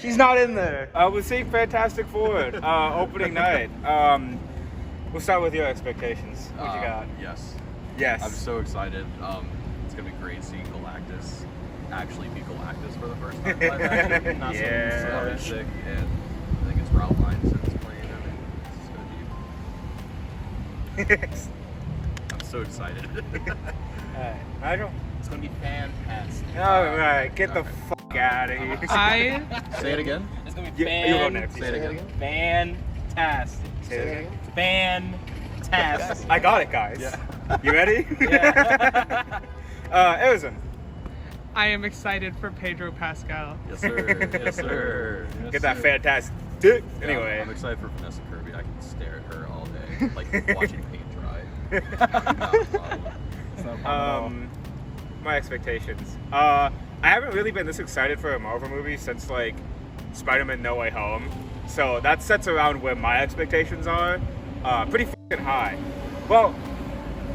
She's not in there. We're seeing Fantastic Four opening night. We'll start with your expectations. What you got? Yes. I'm Yes. so excited. It's gonna be great seeing Galactus actually be Galactus for the first time live action. Not Yeah. something sick, and I think it's Ralph Fiennes playing him, and it's gonna be. I'm so excited. Alright, Nigel? It's gonna be fantastic. Alright, get the fuck out of here. Say it again. It's gonna be You go next. Say it again. fantastic. Say it again. Fantastic. I got it, guys. Yeah. You ready? Yeah. Arazym. I am excited for Pedro Pascal. Yes, sir. Yes, sir. Get that fantastic dick. Yeah, Anyway. I'm excited for Vanessa Kirby. I can stare at her all day, like watching paint dry. My expectations. I haven't really been this excited for a Marvel movie since like Spider-Man No Way Home. So that sets around where my expectations are. Pretty fucking high. Well,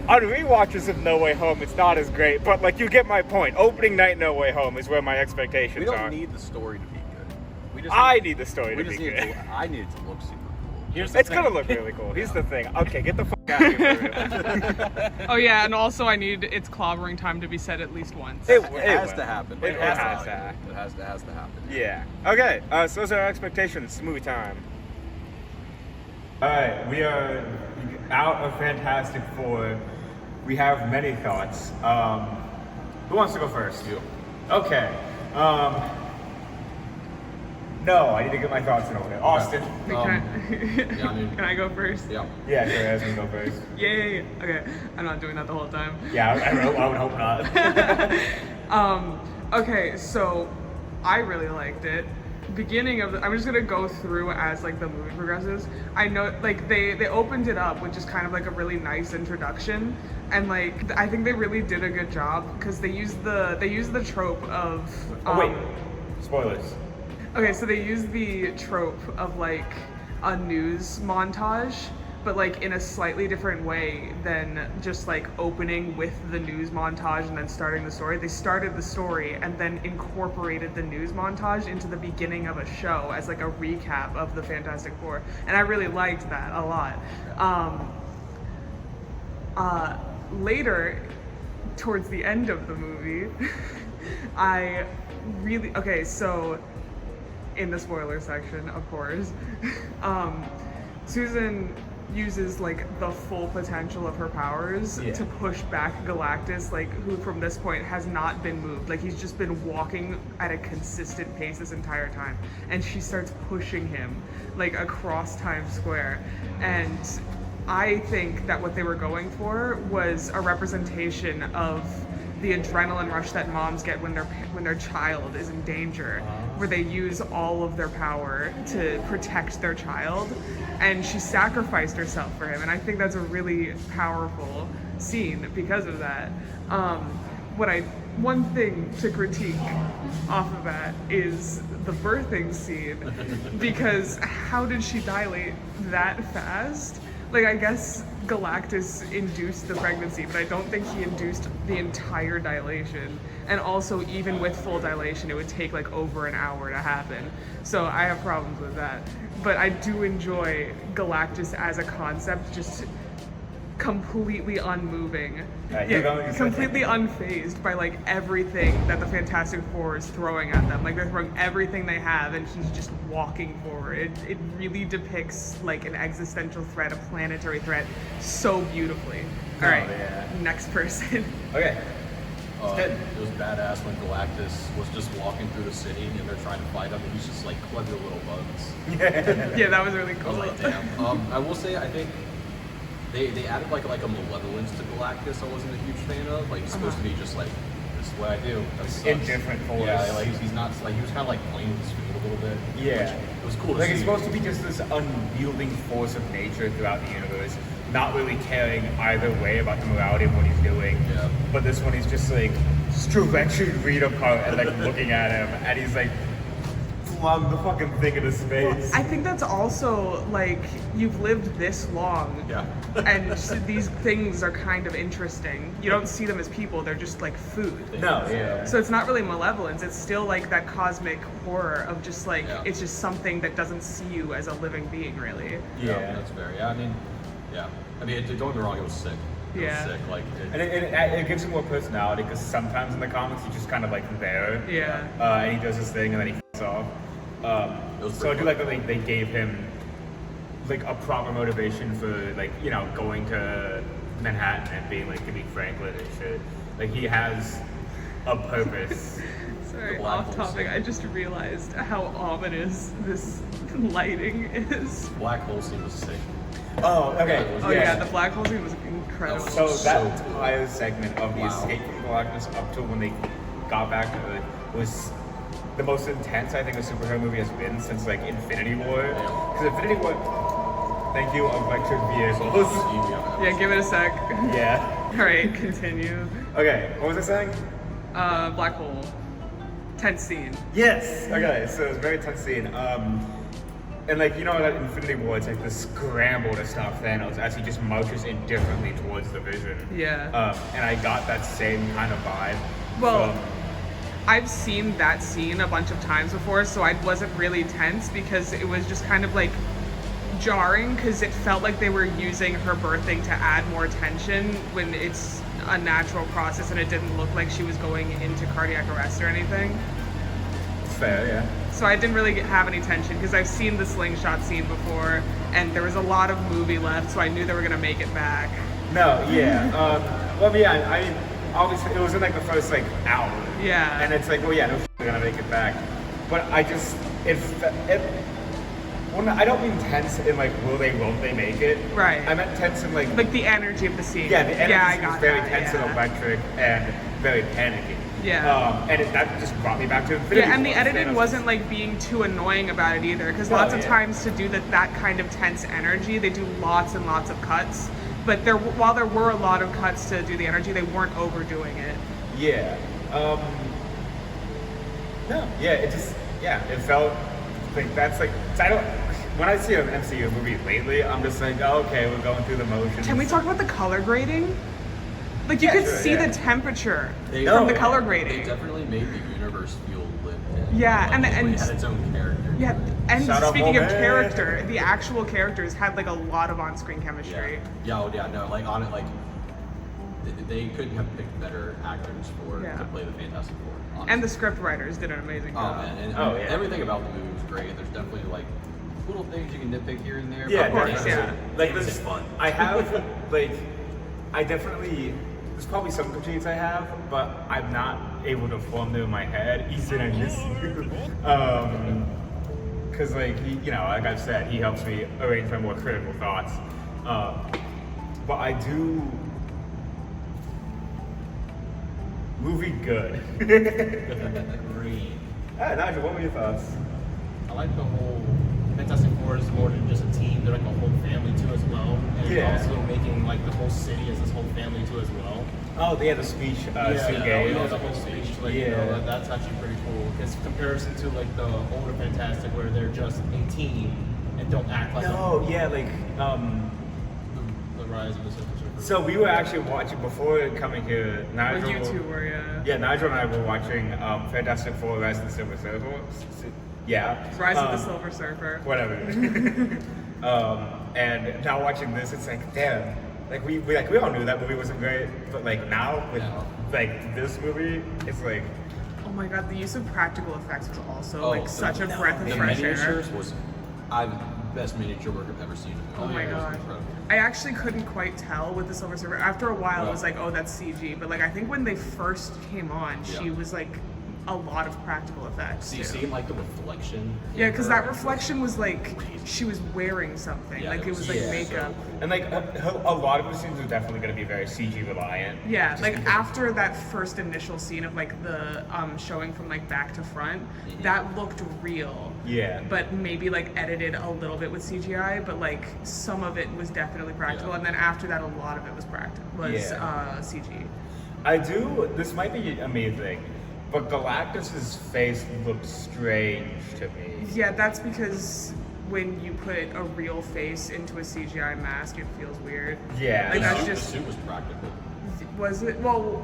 on rewatches of No Way Home, it's not as great, but like you get my point. Opening night No Way Home is where my expectations We don't are. need the story to be good. We just I need the story we to be just need good. it to, I need it to look super cool. Here's the It's thing. gonna look really cool. Here's the thing. Okay, get the fuck out of here. For real. Oh yeah, and also I need its clobbering time to be said at least once. It has will. to happen. It Like, has it's to not- happen. It has to happen. Yeah. Okay. So those are our expectations. Movie time. All right. We are out of Fantastic Four. We have many thoughts. Who wants to go first? You. Okay. No, I need to get my thoughts in order. Austin. Can, yeah, I mean- can I go first? Yeah. Yeah, sure. As we go first. Yay! Okay, I'm not doing that the whole time. Yeah, I would hope not. Okay, so I really liked it. Beginning of I'm just gonna go through as like the movie progresses. I know like they opened it up with just kind of like a really nice introduction, and like I think they really did a good job because they used the trope of Oh wait. Spoilers. okay, so they use the trope of like a news montage, but like in a slightly different way than just like opening with the news montage and then starting the story. They started the story and then incorporated the news montage into the beginning of a show as like a recap of the Fantastic Four. And I really liked that a lot. Later, towards the end of the movie, okay, so in the spoiler section, of course, Susan uses like the full potential of her powers to push back Galactus, like who from this point has not been moved. Like he's just been walking at a consistent pace this entire time, and she starts pushing him like across Times Square. And I think that what they were going for was a representation of the adrenaline rush that moms get when their child is in danger, where they use all of their power to protect their child, and she sacrificed herself for him, and I think that's a really powerful scene because of that. One thing to critique off of that is the birthing scene, because how did she dilate that fast? Like, I guess Galactus induced the pregnancy, but I don't think he induced the entire dilation. And also, even with full dilation, it would take like over an hour to happen. So I have problems with that. But I do enjoy Galactus as a concept, just completely unmoving. Completely unfazed by like everything that the Fantastic Four is throwing at them. Like they're throwing everything they have and he's just walking forward. It really depicts like an existential threat, a planetary threat so beautifully. All right, next person. Okay. It was badass when Galactus was just walking through the city and they're trying to fight him and he's just like clever little bugs. Yeah, that was really I cool. was like, damn. I will say, I think they added like a malevolence to Galactus I wasn't a huge fan of. Like he's supposed to be just like, this is what I do. That's Indifferent force. Yeah, like he's not like he was kind of like playing with his food a little bit. Yeah. Which it was cool to Like see. it's supposed to be just this unyielding force of nature throughout the universe, not really caring either way about the morality of what he's doing. Yeah. But this one, he's just like directly read apart and like looking at him, and he's like flung the fucking thing into space. I think that's also like you've lived this long, Yeah. and these things are kind of interesting. You don't see them as people; they're just like food. No, yeah. So it's not really malevolence. It's still like that cosmic horror of just like Yeah. it's just something that doesn't see you as a living being, really. Yeah. That's fair. Yeah, I mean, don't get me wrong, it was sick. It Yeah. was sick. Like, And it gives him more personality because sometimes in the comics he's just kind of like there. Yeah. And he does his thing and then he f***s off. was So I do pretty like that they gave him like a proper motivation for like, you know, going to Manhattan and being like Jimmy Franklin and shit. Like he has a purpose. Sorry, The black off hole topic. scene. I just realized how ominous this lighting is. black hole scene was sick. Oh, okay. Oh yeah, the black hole scene was incredible. So So that good. entire segment of the Wow. escape from blackness up to when they got back to Earth was the most intense I think a superhero movie has been since like Infinity War. Because Infinity War, thank you, electric vehicles. Yeah, give it a sec. Yeah. All right, continue. Okay, what was I saying? Black hole. Tense scene. Yes. Okay, so it's a very tense scene. And like you know, that Infinity War, it's like the scramble to stop Thanos as he just marches indifferently towards the Vision. Yeah. And I got that same kind of vibe. Well, from- I've seen that scene a bunch of times before, so I wasn't really tense because it was just kind of like jarring because it felt like they were using her birthing to add more tension when it's a natural process and it didn't look like she was going into cardiac arrest or anything. it's fair, yeah. So I didn't really have any tension because I've seen the slingshot scene before and there was a lot of movie left, so I knew they were gonna make it back. No, yeah. Well, yeah. I mean, obviously, it was in like the first like hour. Yeah. And it's like, well, yeah, no, they're gonna make it back. But I just, well, no, I don't mean tense in like, will they, won't they make it? Right. I meant tense in like the energy of the scene. yeah, the energy I was got very that, tense yeah. and electric and very panicky. Yeah. That just brought me back to Infinity Yeah, and the War. editing Thanos wasn't like being too annoying about it either, because Oh, lots of yeah. times to do that kind of tense energy, they do lots and lots of cuts. But while there were a lot of cuts to do the energy, they weren't overdoing it. Yeah. No. Yeah. It just. Yeah. It felt like that's like. I don't. When I see an MCU movie lately, I'm just like, oh, okay, we're going through the motions. Can we talk about the color grading? Like you Yeah, could sure, see yeah. the temperature They- from the No, color They grading. definitely made the universe feel lived in. Yeah, Like, and- it and- had its own character. Yeah, and Shout out speaking of Moment. character, the actual characters had like a lot of on-screen chemistry. No, like on it, like they couldn't have picked better actors Yeah. to play the Fantastic Four. Honestly. And the script writers did an amazing Oh job. man, and Oh, yeah. everything about the movie was great. There's definitely like little things you can nitpick here and there. Yeah, but course, definitely. yeah. Like It's this, fun. I have like, I definitely. There's probably some critiques I have, but I'm not able to form them in my head. Ethan, I miss you. Because like he, you know, like I've said, he helps me arrange my more critical thoughts. But I do. Movie good. Agreed. Nigel, what were your thoughts? I like the whole Fantastic Four is more than just a team. They're like a whole family too as well. And Yeah. also making like the whole city as this whole family too as well. Oh, they had the speech. Sue yeah, gave. the whole speech. Like, you Yeah. know, that's actually pretty cool. Because comparison to like the older Fantastic where they're just a team and don't act like No, yeah, like the rise of the Silver Surfer. So we were actually watching before coming here. Or Nigel, you two were, yeah. yeah, Nigel and I were watching Fantastic Four: Rise of the Silver Surfer. Yeah, Rise of the Silver Surfer. Whatever. And now watching this, it's like, damn. Like we all knew that movie wasn't great, but like now with Yeah. like this movie, it's like Oh my god, the use of practical effects was also Oh, like such a breath of The fresh air. miniatures was best miniature work I've ever seen. Oh my It was god. incredible. I actually couldn't quite tell with the Silver Surfer. After a while, it was like, oh, that's CG. But like, I think when they first came on, she Yeah. was like a lot of practical effects. So you too. see like the reflection. Yeah, in because her, that it was reflection was like she was wearing something. Yeah, like it it was- was like yeah, makeup. and like a lot of the scenes are definitely going to be very CG reliant. Yeah, Just like because- after that first initial scene of like the showing from like back to front, that looked real. Yeah. But maybe like edited a little bit with CGI, but like some of it was definitely practical, Yeah. and then after that, a lot of it was Yeah. CG. I do. This might be amazing. But Galactus's face looks strange to me. Yeah, that's because when you put a real face into a CGI mask, it feels weird. Yeah. Like, that's the just- suit was practical Was it? Well,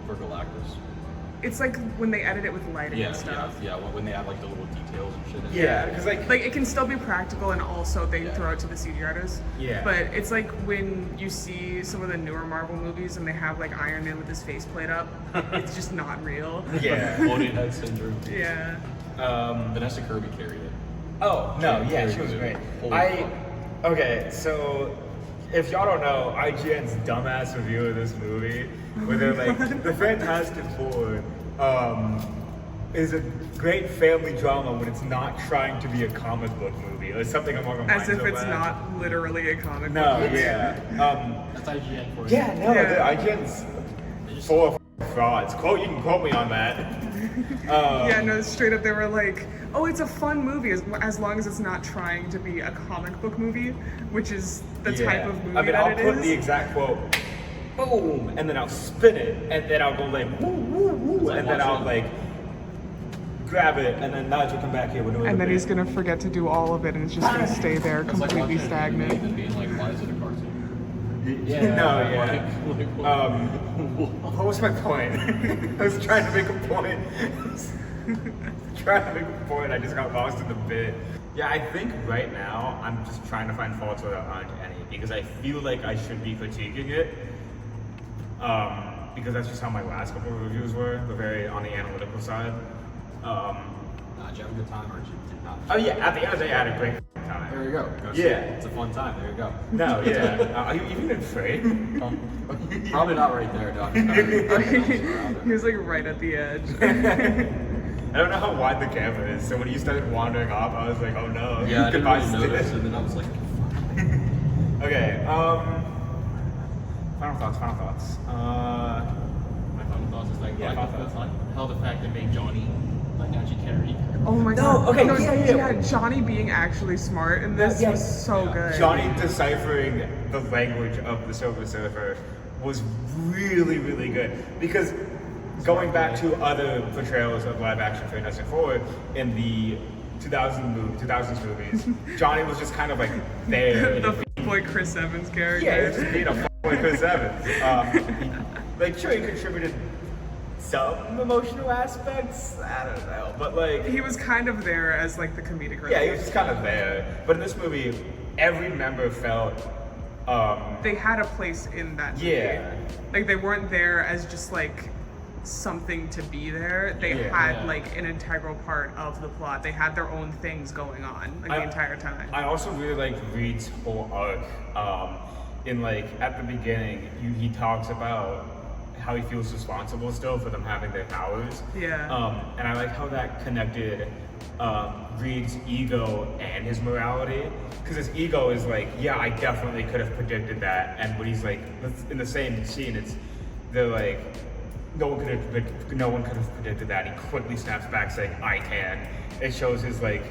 for Galactus. it's like when they edit it with lighting and stuff. Yeah. When they add like the little details and shit. In it. Yeah, because like Like, it can still be practical, and also they Yeah. throw it to the CG artists. Yeah. But it's like when you see some of the newer Marvel movies and they have like Iron Man with his face plate up, it's just not real. yeah. Floating head syndrome. Yeah. Vanessa Kirby carried it. Oh no, yeah, Very she was good. great. Holy Okay, so if y'all don't know, IGN's dumbass review of this movie, where they're like, the Fantastic Four is a great family drama when it's not trying to be a comic book movie or something along the lines As if of it's that. not literally a comic No, book. yeah. That's IGN for you. Yeah, no, Yeah. the IGN's full of frauds. You can quote me on that. Yeah, no, straight up they were like, oh, it's a fun movie as long as it's not trying to be a comic book movie, which is the type of movie I mean, that I'll it put is. the exact quote, boom, and then I'll spin it, and then I'll go like, woo, woo, woo, like and then I'll watching- like grab it, and then Nigel come back here. We're doing And the then he's bit. gonna forget to do all of it, and it's just gonna stay there It's like completely watching an anime stagnant. and being like, why is it a cartoon? No, yeah. Like, What was my point? I was trying to make a point. Trying to make a point. I just got lost in the bit. Yeah, I think right now I'm just trying to find faults where there aren't any because I feel like I should be critiquing it. Because that's just how my last couple of reviews were. They're very on the analytical side. did you have a good time or did you not? Oh yeah, at the end of the day, I had a great time. There you go. Go see Yeah. it. It's a fun time. There you go. No, yeah. Are you even in frame? Probably not right there, Doc. He was like right at the edge. I don't know how wide the camera is, so when you started wandering off, I was like, oh no. Yeah, I didn't Goodbye, really notice, Stitch. and then I was like, Okay, final thoughts. My final thoughts is like, Yeah, like final thoughts. how the fact that made Johnny like actually carry. Oh my No, god. okay, No, yeah. Johnny being actually smart in this Yeah, was so yeah. good. Johnny deciphering the language of the Silver Surfer was really, really good. Because going back to other portrayals of live action Fantastic Four in the 2000s movies, Johnny was just kind of like there. The boy Chris Evans character. Yeah, he was just being a f***boy Chris Evans. Like, sure, he contributed some emotional aspects. I don't know, but like, He was kind of there as like the comedic relief. yeah, he was just kind of there. But in this movie, every member felt, They had a place in that movie. yeah, Like they weren't there as just like something to be there. They Yeah. had Yeah. like an integral part of the plot. They had their own things going on like the entire time. I also really like Reed's whole arc. In like at the beginning, he talks about how he feels responsible still for them having their powers. Yeah. And I like how that connected Reed's ego and his morality. Because his ego is like, yeah, I definitely could have predicted that. And when he's like, in the same scene, they're like, no one could have predicted that. He quickly snaps back saying, I can. It shows his like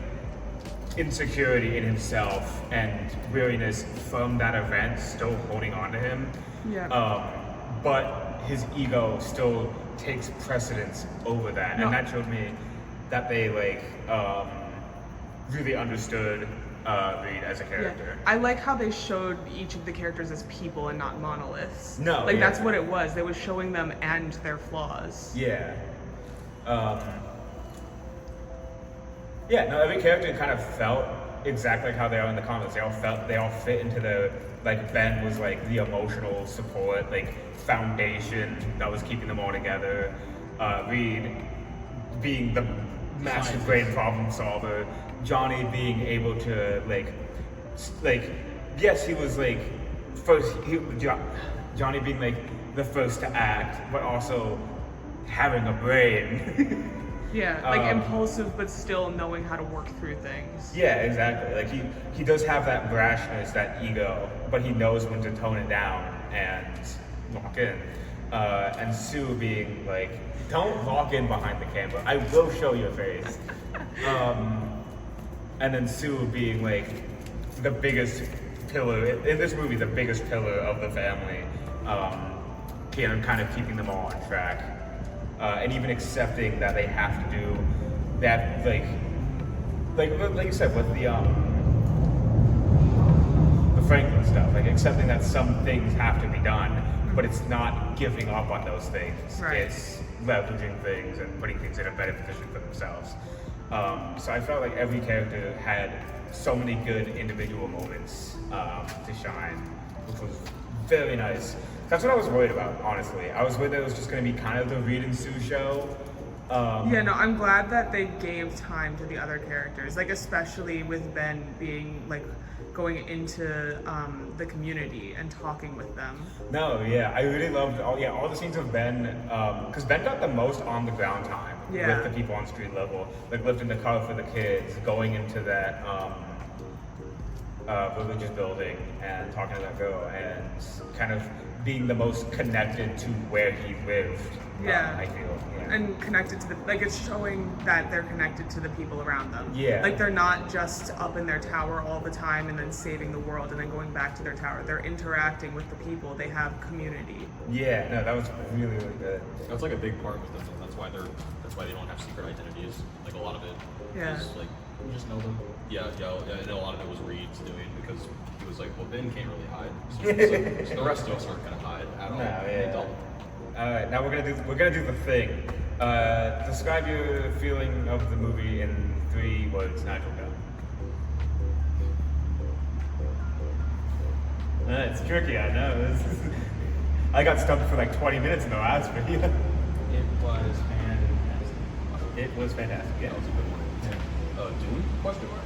insecurity in himself and weariness from that event still holding on to him. Yeah. But his ego still takes precedence over that. No. And that showed me that they like really understood Reed as a Yeah. character. I like how they showed each of the characters as people and not monoliths. No, Like yeah. that's what it was. They was showing them and their flaws. Yeah. Yeah, no, every character kind of felt exactly like how they are in the comics. They all fit into the, like Ben was like the emotional support, like foundation that was keeping them all together. Reed being the massive brain problem solver. Johnny being able to like, yes, he was like Johnny being like the first to act, but also having a brain. Yeah, like impulsive but still knowing how to work through things. Yeah, exactly. Like he does have that brashness, that ego, but he knows when to tone it down and lock in. And Sue being like, don't lock in behind the camera. I will show your face. And then Sue being like the biggest pillar in this movie, the biggest pillar of the family. Kind of keeping them all on track. and even accepting that they have to do that, like you said with the Franklin stuff, like accepting that some things have to be done, but it's not giving up on those things. Right. It's leveraging things and putting things in a better position for themselves. So I felt like every character had so many good individual moments to shine, which was very nice. That's what I was worried about, honestly. I was worried that it was just going to be kind of the Reed and Sue show. Yeah, no, I'm glad that they gave time to the other characters, like especially with Ben being like going into the community and talking with them. No, yeah, I really loved all the scenes of Ben, because Ben got the most on the ground time with the people on street level, like lifting the car for the kids, going into that religious building and talking to that girl, and kind of being the most connected to where he lived. Yeah. I feel. Yeah. And connected to the, like it's showing that they're connected to the people around them. Yeah. Like they're not just up in their tower all the time and then saving the world and then going back to their tower. They're interacting with the people. They have community. Yeah, no, that was really, really good. That's like a big part with them. That's why they don't have secret identities. Like a lot of it Yeah. is like you just know them. Yeah, I know a lot of it was Reed's doing because he was like, well, Ben can't really hide, so the rest of us aren't gonna hide at all. No, They yeah. don't. All right, now we're gonna do the thing. Describe your feeling of the movie in 3 words, Nigel. Go. It's tricky, I know. I got stumped for like 20 minutes in the last video. It was fantastic. It was fantastic. Yeah. That was a good one. Dune? Question mark.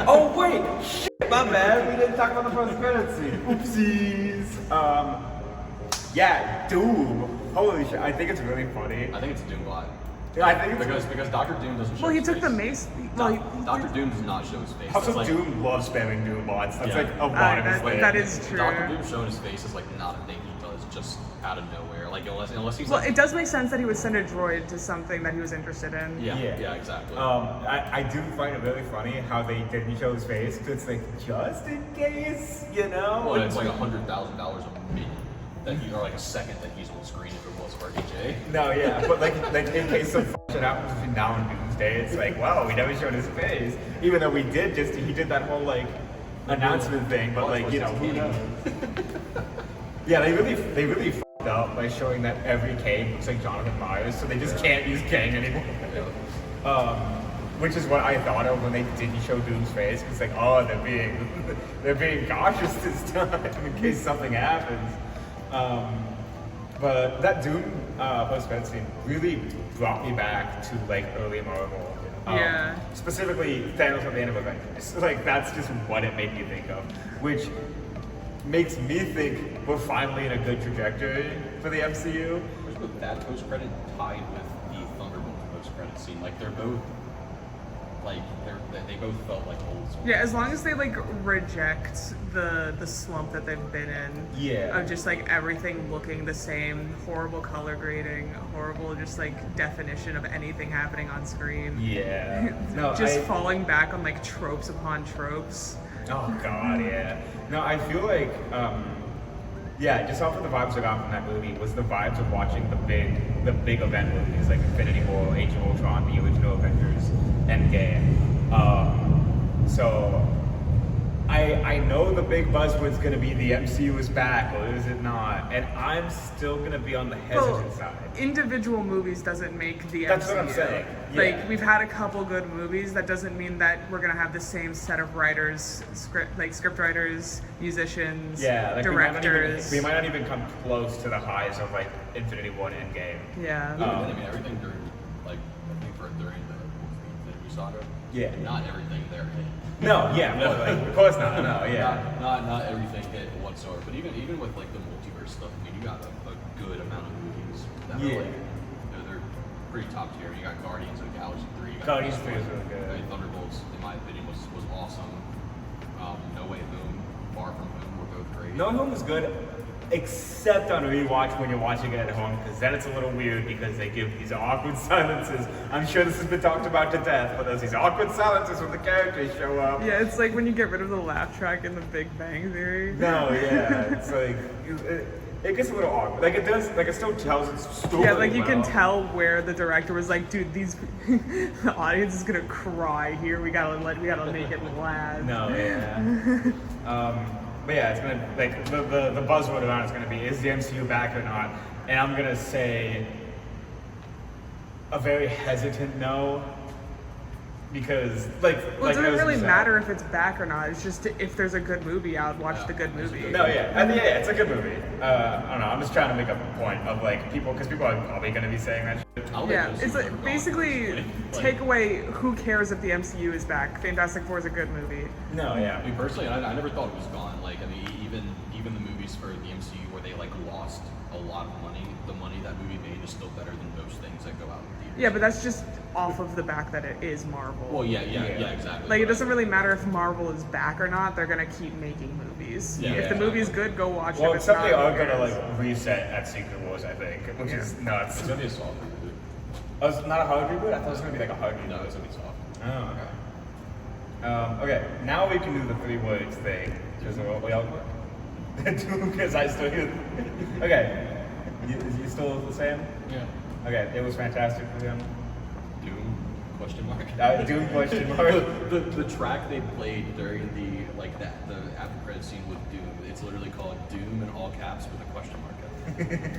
Oh wait, shit, my bad. We didn't talk about the post credits scene. Oopsies. Yeah, Doom. Holy shit, I think it's really funny. I think it's a Doom lie. I think it's Because Doctor Doom doesn't show Well, he his took face. the mace. Well, Doctor Doom does not show his face. Also, That's like, Doom loves spamming Doom bots. That's Yeah. like a lot of his that, thing. that is true. Doctor Doom showing his face is like not a thing he does just out of nowhere. Like unless he's Well, like, it does make sense that he would send a droid to something that he was interested in. yeah, exactly. I do find it really funny how they didn't show his face, because it's like, just in case, you know? Well, it's like $100,000 a minute that he, or like a second that he's on screen if it was for AJ. No, yeah, but like in case some shit happens between now and Doomsday, it's like, wow, we never showed his face. Even though we did he did that whole like announcement thing, but like, you know, who knows? Yeah, they really f***ed up by showing that every Kang looks like Jonathan Myers, so they just can't use Kang anymore. Which is what I thought of when they didn't show Doom's face. It's like, oh, they're being cautious this time in case something happens. But that Doom post-credit scene really brought me back to like early Marvel. Yeah. Specifically, Thanos at the end of Avengers. Like that's just what it made me think of, which makes me think we're finally in a good trajectory for the MCU. Where's with that post credit tied with the Thunderbolt post credit scene? Like they're both like they both felt like old school. Yeah, as long as they like reject the slump that they've been in. Yeah. Of just like everything looking the same, horrible color grading, horrible just like definition of anything happening on screen. Yeah. No, Just falling back on like tropes upon tropes. Oh god, yeah. No, I feel like, yeah, just off of the vibes I got from that movie was the vibes of watching the big event movies like Infinity War, Age of Ultron, the original Avengers, Endgame. So I know the big buzzword's gonna be the MCU is back, or is it not? And I'm still gonna be on the hesitant side. Individual movies doesn't make the That's MCU. what I'm saying. Like Yeah. we've had a couple good movies. That doesn't mean that we're gonna have the same set of writers, script writers, musicians, Yeah, like directors. we might not even come close to the highs of like Infinity War and Endgame. Yeah. I mean everything during like during the Infinity Saga. Yeah. Not everything there hit. No, yeah, well, like, of course not. No, yeah. Not everything hit whatsoever. But even with like the multiverse stuff, I mean, you got a good amount of movies that Yeah. are like they're pretty top tier. You got Guardians of the Galaxy 3. You got Guardians 3 is really good. Thunderbolts, in my opinion, was awesome. No Way Home, Far From Home were both great. No Home was good, except on rewatch when you're watching it at home, because then it's a little weird because they give these awkward silences. I'm sure this has been talked about to death, but there's these awkward silences when the characters show up. Yeah, it's like when you get rid of the laugh track in The Big Bang Theory. No, yeah, it's like it gets a little awkward. Like it does, like it still tells its story. Yeah, like you can well. tell where the director was like, dude, the audience is gonna cry here. We gotta make it last. No, yeah. But yeah, it's gonna like the buzzword around it's gonna be, is the MCU back or not? And I'm gonna say a very hesitant no, because like Well, it doesn't Arazym really said- matter if it's back or not. It's just if there's a good movie out, watch the good movie. No, yeah, I think yeah, it's a good movie. I don't know. I'm just trying to make up a point of like because people are probably gonna be saying that shit. I don't Yeah, think it's those like people are basically gone. take away who cares if the MCU is back. Fantastic Four is a good movie. No, yeah. I mean, personally, I never thought it was gone. Like, I mean, even the movies for the MCU where they like lost a lot of money, the money that movie made is still better than most things that go out in theaters. Yeah, but that's just off of the back that it is Marvel. Well, yeah, exactly. Like it But- doesn't really matter if Marvel is back or not. They're gonna keep making movies. Yeah, if the exactly. movie's good, go watch it. Well, If it's except not, they are who gonna cares? like reset at Secret Wars, I think, which is nuts. It's gonna be a soft reboot. Oh, it's not a hard reboot? I thought it was gonna be like a hard reboot. No, it's gonna be soft. Oh, okay. Okay, now we can do the 3 words thing. Just we all because I still hear. Okay, is you still the same? Yeah. Okay, it was fantastic for them. Doom? Question mark. Doom question mark. The track they played during the after credit scene with Doom, it's literally called Doom in all caps with a question mark.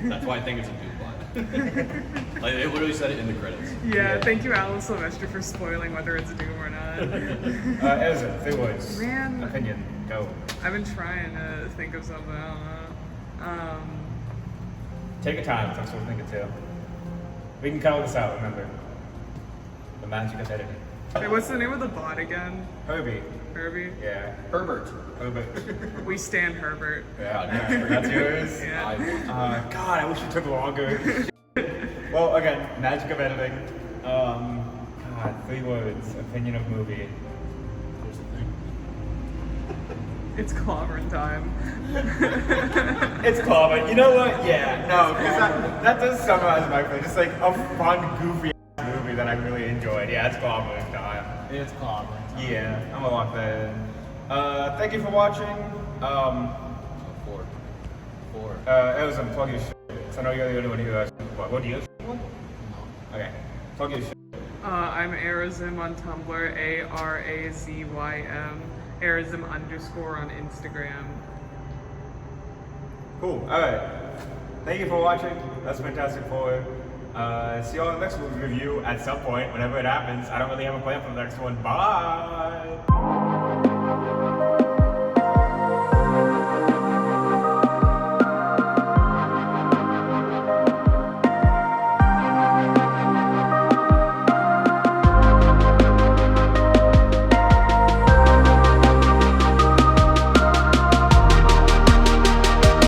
That's why I think it's a Doom bot. Like they literally said it in the credits. Yeah, thank you, Alan Silvestri, for spoiling whether it's Doom or not. Arazym, 3 words. Man. Opinion. Go. I've been trying to think of something. I don't know. Take your time. That's what we're thinking too. We can cut this out. Remember, the magic of editing. Wait, what's the name of the bot again? Herbie. Herbie? Yeah. Herbert. Herbert. We stand Herbert. Yeah. That's yours. Yeah. God, I wish it took longer. Well, again, magic of editing. God, 3 words. Opinion of movie. It's clobbering time. It's common. You know what? Yeah. No, because that does summarize my feeling. Just like a fun, goofy movie that I really enjoyed. Yeah, it's clobbering time. It's clobbering. Yeah, I'm gonna lock that in. Thank you for watching. Four. Arazym, plug your shit. So I know you're the only one who has. What do you have? Okay. Plug your shit. I'm Arazym on Tumblr, ARAZYM. Arazym _ on Instagram. Cool. Alright. Thank you for watching. That's Fantastic Four. See you all in the next review at some point, whenever it happens. I don't really have a plan for the next one. Bye!